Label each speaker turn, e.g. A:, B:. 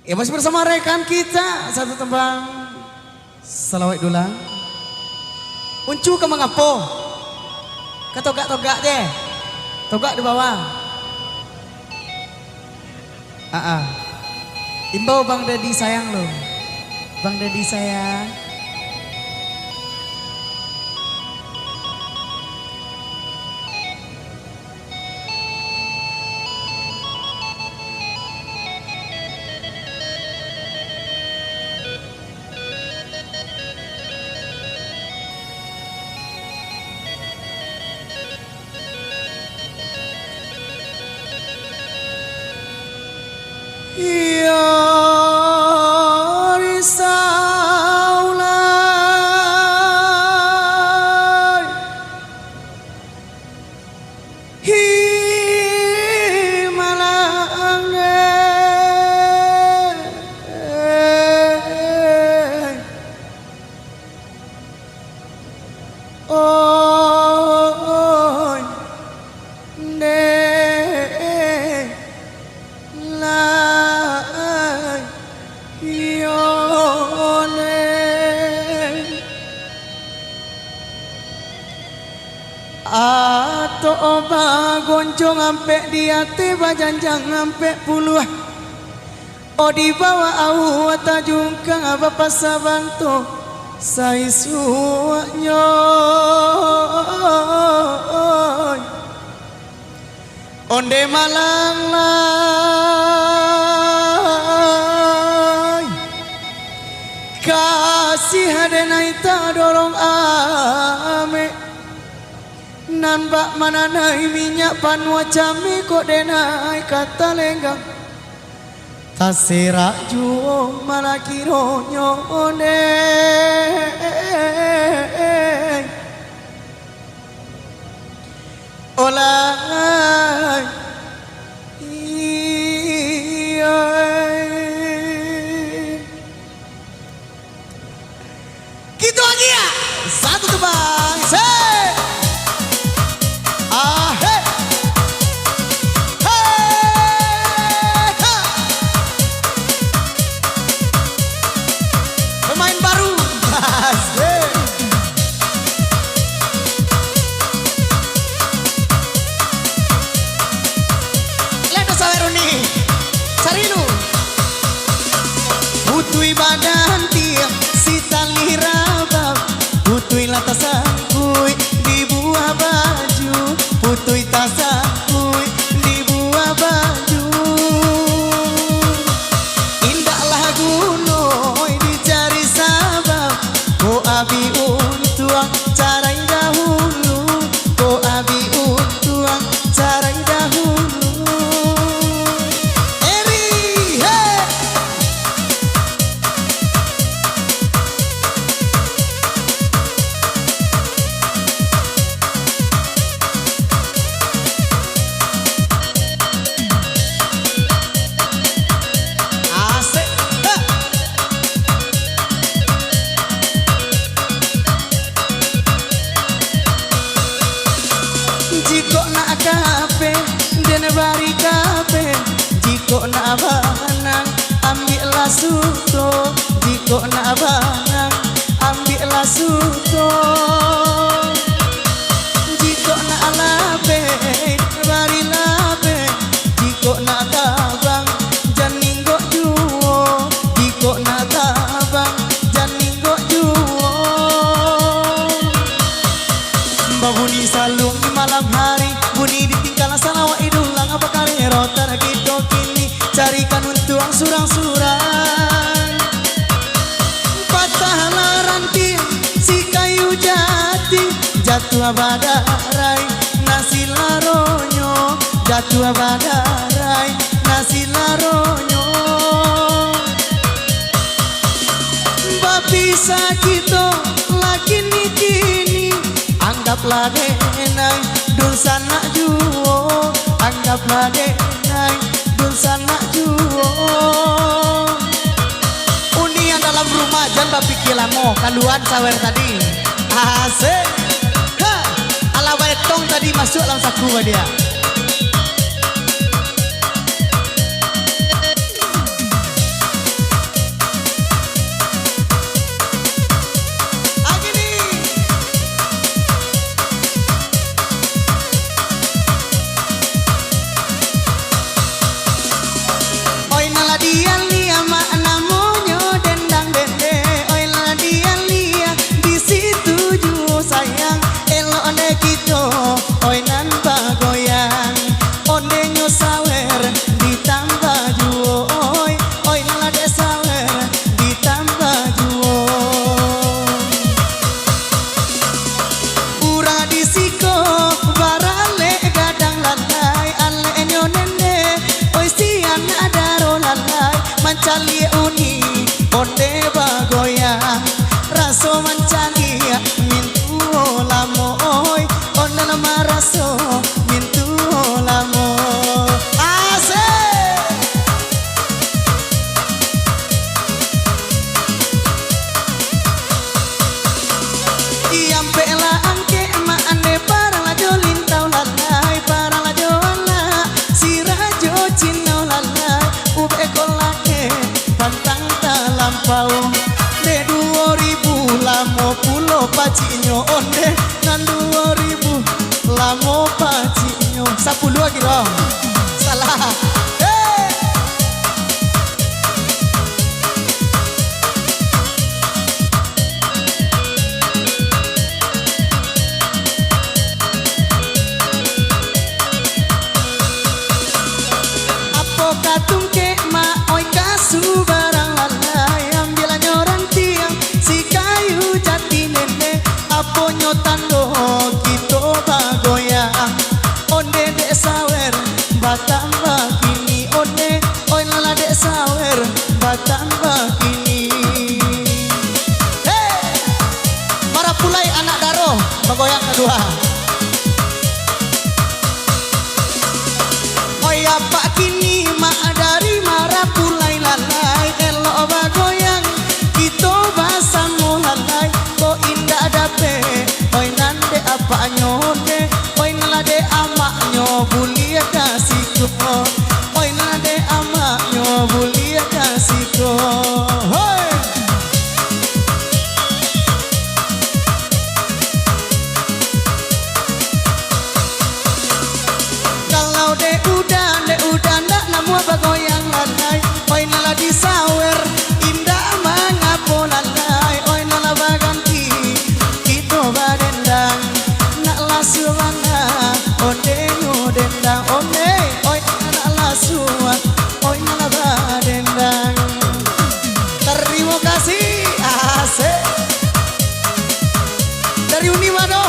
A: Ya masih bersama rekan kita satu tembang selawat dulang. Uncu ke mengapo? Ketogak-togak deh. Togak di bawah. Imbau Bang Dedi sayang lo. Bang Dedi sayang. Ya risaulai himalange oi ne atau oba goncong ampe di hati bajanjang ampe puluh o di bawah au tajungkang apa pasabanto sai suaknya onde malang lai kasih hadenai ta dorong ame nan bak mananai minyak panwa cami kok denai kata lenggang taserak juo malakiro nyone olai gitu lagi ya satu tebang pemain baru Ledo Saweruni Sarinu putui badan tiap si tali rabab putui latasan kui di buah baju putui tasan kui di buah baju indahlah gunoi dicari sabab ko abi untuang carai dahulu ko abi untuang carai dahulu eri hey asik jiko nak kape dene bari kape jiko nak abanang ambillah suto jiko nak abanang ambillah suto jiko nak lape bari lape jiko nak tabang janinggo juo jiko nak tabang janinggo juo babuni salung di malam hari bunyi ditinggal salawa idulang apa kali rotar gitu kini carikan untuang surang-surang patah laranti si kayu jati jatuh badarai nasi laronyo jatuh badarai nasi laronyo bapisa kita lagi kini anggaplah denai dun sana juo anggaplah denai dun sana juo unian dalam rumah jangan pikiramo kaluan sawer tadi asik ha ala wetong tadi masuk dalam saku dia mancali uni onde bagoyang raso mancali mintu lamoy onde nama raso mintu lamoy asik iam pela angke ma ande para la jolin tau lalai para la jola sirajo cinau lalai ube kolake pantang talampau de 2000 lamo pulo pacinyo onde nan 2000 lamo pacinyo 10 lagi dong salah katung ke ma oi kasu barang lalai ambil nyorang tiang si kayu jati nene apo nyotando kito bagoyang onde de sawer batang bakini onde oi lala de sawer batang bakini hey para pulai anak daro bagoyang kedua oi apa kini dari marah pulai lalai elok bagoyang kita basamu lalai ko indah dape oi nande apa nyode oi nalade amaknyo bulia kasihku oi nalade amaknyo bulia kasihku hoi kalau de udah ndak namu bagoyang lalai oi nala disawer indah mangapo lalai oi nala baganti kito badendang nak lasuana onde dendang onde oi nak lasua oi nala badendang terima kasih asik dari Unimado